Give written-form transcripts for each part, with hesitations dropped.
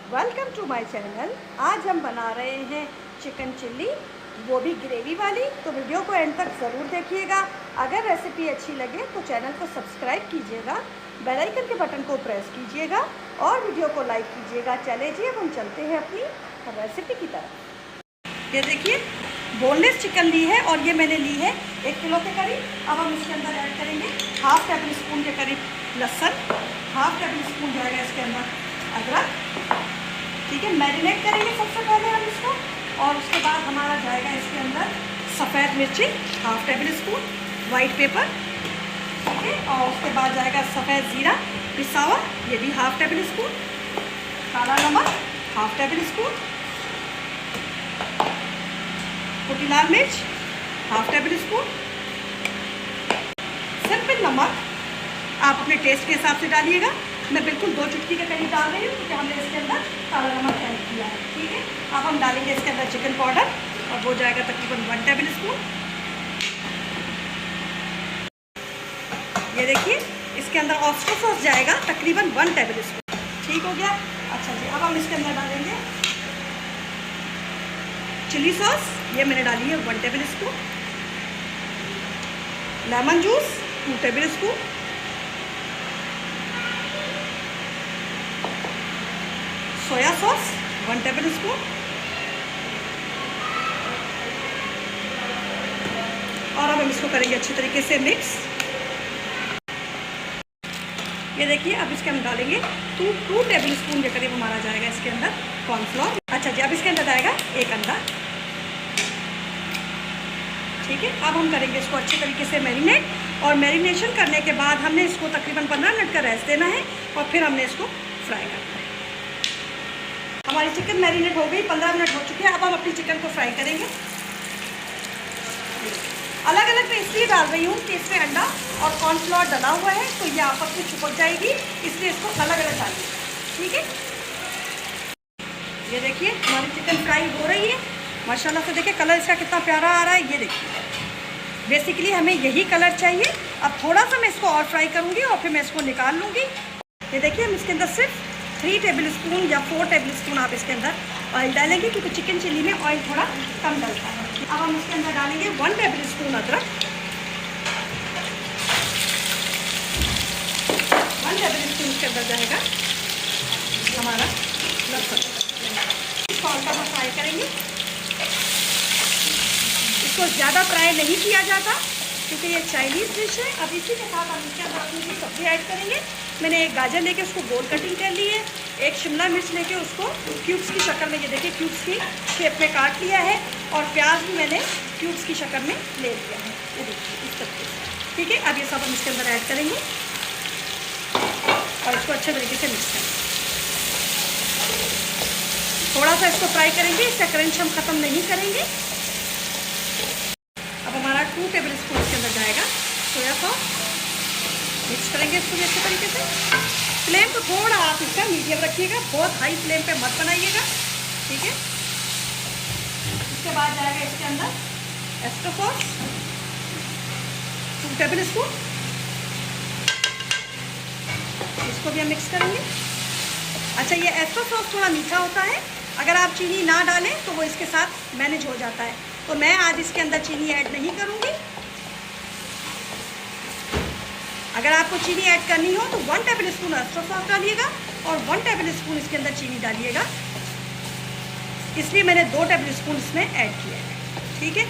Welcome to my channel. आज हम बना रहे हैं चिकन चिल्ली, वो भी ग्रेवी वाली। तो वीडियो को एंड तक ज़रूर देखिएगा। अगर रेसिपी अच्छी लगे तो चैनल को सब्सक्राइब कीजिएगा, बेल आइकन के बटन को प्रेस कीजिएगा और वीडियो को लाइक कीजिएगा। चले जी, अब हम चलते हैं अपनी रेसिपी की तरफ। ये देखिए, बोनलेस चिकन ली है और ये मैंने ली है 1 किलो के करीब। अब हम इसके अंदर ऐड करेंगे हाफ टेबल स्पून के करीब लहसुन, हाफ टेबल स्पून जाएगा इसके अंदर अदरक। ठीक है, मैरिनेट करेंगे सबसे पहले हम इसको, और उसके बाद हमारा जाएगा इसके अंदर सफ़ेद मिर्ची half table spoon, white paper. ठीक है, और उसके बाद जाएगा सफ़ेद ज़ीरा पिसा हुआ, ये भी हाफ टेबल स्पून, काला नमक हाफ टेबल स्पून, कुटी लाल मिर्च हाफ टेबल स्पून, सिंपल नमक आप अपने टेस्ट के हिसाब से डालिएगा। मैं बिल्कुल 2 चुटकी के करीब डाल रही हूँ क्योंकि हमने इसके अंदर काला नमक ऐड किया है। ठीक है, अब हम डालेंगे इसके अंदर चिकन पाउडर और वो जाएगा तकरीबन 1 टेबल स्पून। ये देखिए, इसके अंदर ऑयस्टर सॉस जाएगा तकरीबन 1 टेबल स्पून। ठीक हो गया। अच्छा जी, अब हम इसके अंदर डालेंगे चिली सॉस, ये मैंने डाली है 1 table spoon, lemon juice 2 table spoon, soya sauce 1 table spoon, और अब हम इसको करेंगे अच्छी तरीके से मिक्स। ये देखिए, अब इसके हम डालेंगे 2 टेबल स्पून के करीब हमारा जाएगा इसके अंदर कॉर्नफ्लोर। अच्छा जी, अब इसके अंदर जाएगा 1 अंडा। ठीक है, अब हम करेंगे इसको अच्छे तरीके से मैरिनेट, और मैरिनेशन करने के बाद हमने इसको तकरीबन 15 मिनट का रेस्ट देना है और फिर हमने इसको फ्राई करना है। हमारी चिकन मैरिनेट हो गई, 15 मिनट हो चुके हैं। अब हम अपनी चिकन को फ्राई करेंगे। अलग अलग मैं इसलिए डाल रही हूँ कि इसमें अंडा और कॉर्नफ्लोर डला हुआ है तो ये आपस में चिपक जाएगी, इसलिए इसको अलग अलग डालिए। ठीक है, ये देखिए हमारी चिकन फ्राई हो रही है माशाल्लाह से। देखिए कलर इसका कितना प्यारा आ रहा है। ये देखिए, बेसिकली हमें यही कलर चाहिए। अब थोड़ा सा मैं इसको और फ्राई करूँगी और फिर मैं इसको निकाल लूँगी। ये देखिए, हम इसके अंदर सिर्फ 3 टेबल स्पून या 4 टेबल स्पून आप इसके अंदर ऑयल डालेंगे क्योंकि चिकन चिल्ली में ऑयल थोड़ा कम डलता है। अब हम इसके अंदर डालेंगे 1 टेबल स्पून अदरक, 1 टेबल स्पून इसके अंदर जाएगा हमारा लहसुन। इसको हल्का सा फ्राई करेंगे। इसको ज़्यादा फ्राई नहीं किया जाता क्योंकि ये चाइनीज़ डिश है। अब इसी के साथ हम इसके अंदर अपनी सब्जी ऐड करेंगे। मैंने एक गाजर लेके उसको गोल कटिंग कर ली है, एक शिमला मिर्च लेके उसको क्यूब्स की शक्ल में, ये देखिए क्यूब्स की शेप में काट लिया है, और प्याज भी मैंने क्यूब्स की शक्ल में ले लिया है। ये देखिए इस तरीके से। ठीक है, अब ये सब हम इसके अंदर ऐड करेंगे और इसको अच्छे तरीके से मिक्स करेंगे। थोड़ा सा इसको फ्राई करेंगे, इसका क्रंच हम ख़त्म नहीं करेंगे। अब हमारा 2 टेबल स्पून इसके अंदर जाएगा सोया सॉस। मिक्स करेंगे इसको भी अच्छे तरीके से। फ्लेम को थोड़ा आप इसका मीडियम रखिएगा, बहुत हाई फ्लेम पे मत बनाइएगा। ठीक है, इसके बाद जाएगा इसके अंदर ऑयस्टर सॉस 2 टेबल स्पून। इसको भी हम मिक्स करेंगे। अच्छा, ये ऑयस्टर सॉस थोड़ा मीठा होता है, अगर आप चीनी ना डालें तो वो इसके साथ मैनेज हो जाता है, तो मैं आज इसके अंदर चीनी ऐड नहीं करूँगी। अगर आपको चीनी ऐड करनी हो तो 1 टेबल स्पून ऑयस्टर सॉस डालिएगा और 1 टेबल स्पून इसके अंदर चीनी डालिएगा, इसलिए मैंने 2 टेबल स्पून इसमें ऐड किया है। ठीक है,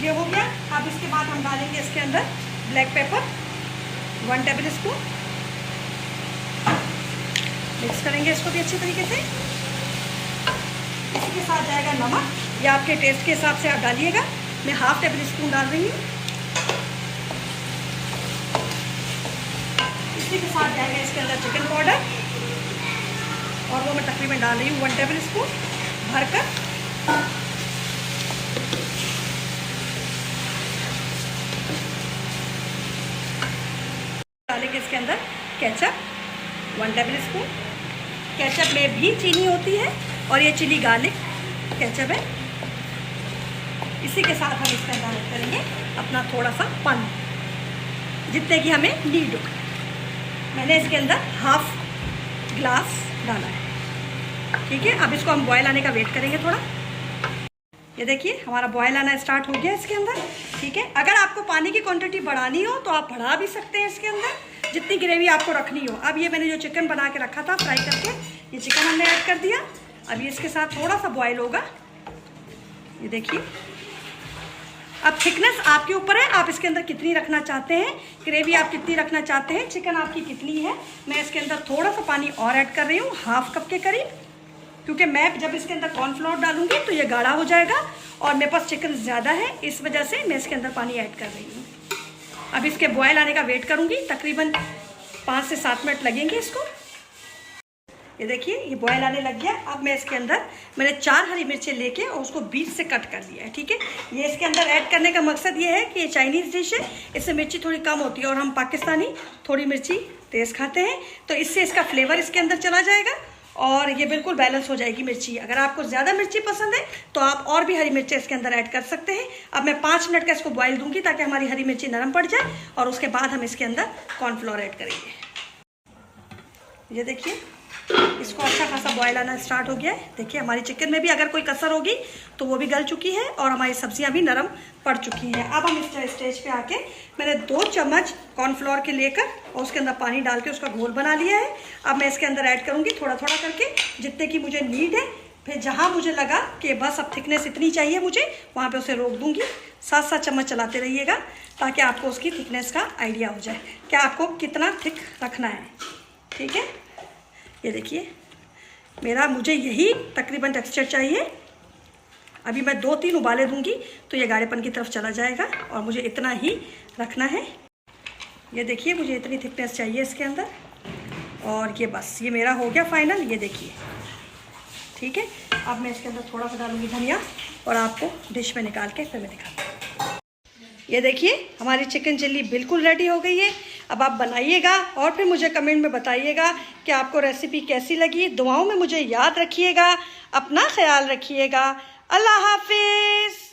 ये हो गया। अब इसके बाद हम डालेंगे इसके अंदर black pepper 1 table spoon. Mix करेंगे इसको भी अच्छी तरीके से। इसी के साथ जाएगा नमक, ये आपके टेस्ट के हिसाब से आप डालिएगा। मैं हाफ टेबल स्पून डाल रही हूँ। इसी के साथ जाएगा इसके अंदर चिकन पाउडर, और वो मैं तकरीबन डाल रही हूँ 1 टेबल स्पून भरकर। डालेंगे इसके अंदर केचप 1 टेबल स्पून। केचप में भी चीनी होती है और ये चिली गार्लिक केचप है। इसी के साथ हम इसके अंदर ऐड करेंगे अपना थोड़ा सा पानी, जितने की हमें नीड हो। मैंने इसके अंदर हाफ ग्लास डाला है। ठीक है, अब इसको हम बॉयल आने का वेट करेंगे थोड़ा। ये देखिए हमारा बॉयल आना स्टार्ट हो गया इसके अंदर। ठीक है, अगर आपको पानी की क्वांटिटी बढ़ानी हो तो आप बढ़ा भी सकते हैं इसके अंदर, जितनी ग्रेवी आपको रखनी हो। अब ये मैंने जो चिकन बना के रखा था फ्राई करके, ये चिकन हमने ऐड कर दिया। अब ये इसके साथ थोड़ा सा बॉयल होगा। ये देखिए, अब थिकनेस आपके ऊपर है, आप इसके अंदर कितनी रखना चाहते हैं, ग्रेवी आप कितनी रखना चाहते हैं, चिकन आपकी कितनी है। मैं इसके अंदर थोड़ा सा पानी और ऐड कर रही हूँ, हाफ कप के करीब, क्योंकि मैं जब इसके अंदर कॉर्नफ्लोर डालूंगी तो ये गाढ़ा हो जाएगा और मेरे पास चिकन ज़्यादा है, इस वजह से मैं इसके अंदर पानी ऐड कर रही हूँ। अब इसके बॉयल आने का वेट करूँगी, तकरीबन 5 से 7 मिनट लगेंगे इसको। ये देखिए ये बॉयल आने लग गया। अब मैं इसके अंदर मैंने 4 हरी मिर्चें लेके और उसको बीच से कट कर दिया है। ठीक है, ये इसके अंदर ऐड करने का मकसद ये है कि ये चाइनीज़ डिश है, इससे मिर्ची थोड़ी कम होती है और हम पाकिस्तानी थोड़ी मिर्ची तेज़ खाते हैं, तो इससे इसका फ्लेवर इसके अंदर चला जाएगा और ये बिल्कुल बैलेंस हो जाएगी मिर्ची। अगर आपको ज़्यादा मिर्ची पसंद है तो आप और भी हरी मिर्ची इसके अंदर ऐड कर सकते हैं। अब मैं 5 मिनट का इसको बॉयल दूंगी ताकि हमारी हरी मिर्ची नरम पड़ जाए और उसके बाद हम इसके अंदर कॉर्नफ्लोर ऐड करेंगे। ये देखिए इसको अच्छा खासा बॉयल आना स्टार्ट हो गया है। देखिए हमारी चिकन में भी अगर कोई कसर होगी तो वो भी गल चुकी है और हमारी सब्जियां भी नरम पड़ चुकी हैं। अब हम इस स्टेज पे आके मैंने 2 चम्मच कॉर्नफ्लोर के लेकर और उसके अंदर पानी डाल के उसका घोल बना लिया है। अब मैं इसके अंदर ऐड करूँगी थोड़ा थोड़ा करके, जितने की मुझे नीड है। फिर जहाँ मुझे लगा कि बस अब थिकनेस इतनी चाहिए मुझे, वहाँ पर उसे रोक दूँगी। 7-7 चम्मच चलाते रहिएगा ताकि आपको उसकी थिकनेस का आइडिया हो जाए कि आपको कितना थिक रखना है। ठीक है, ये देखिए मुझे यही तकरीबन टेक्सचर चाहिए। अभी मैं 2-3 उबाले दूंगी तो ये गाढ़ेपन की तरफ चला जाएगा और मुझे इतना ही रखना है। ये देखिए मुझे इतनी थिकनेस चाहिए इसके अंदर और ये बस ये मेरा हो गया फाइनल। ये देखिए ठीक है, अब मैं इसके अंदर थोड़ा सा डालूंगी धनिया और आपको डिश में निकाल के फिर मैं दिखाती हूँ। ये देखिए हमारी चिकन चिल्ली बिल्कुल रेडी हो गई है। अब आप बनाइएगा और फिर मुझे कमेंट में बताइएगा कि आपको रेसिपी कैसी लगी। दुआओं में मुझे याद रखिएगा, अपना ख्याल रखिएगा। अल्लाह हाफिज़।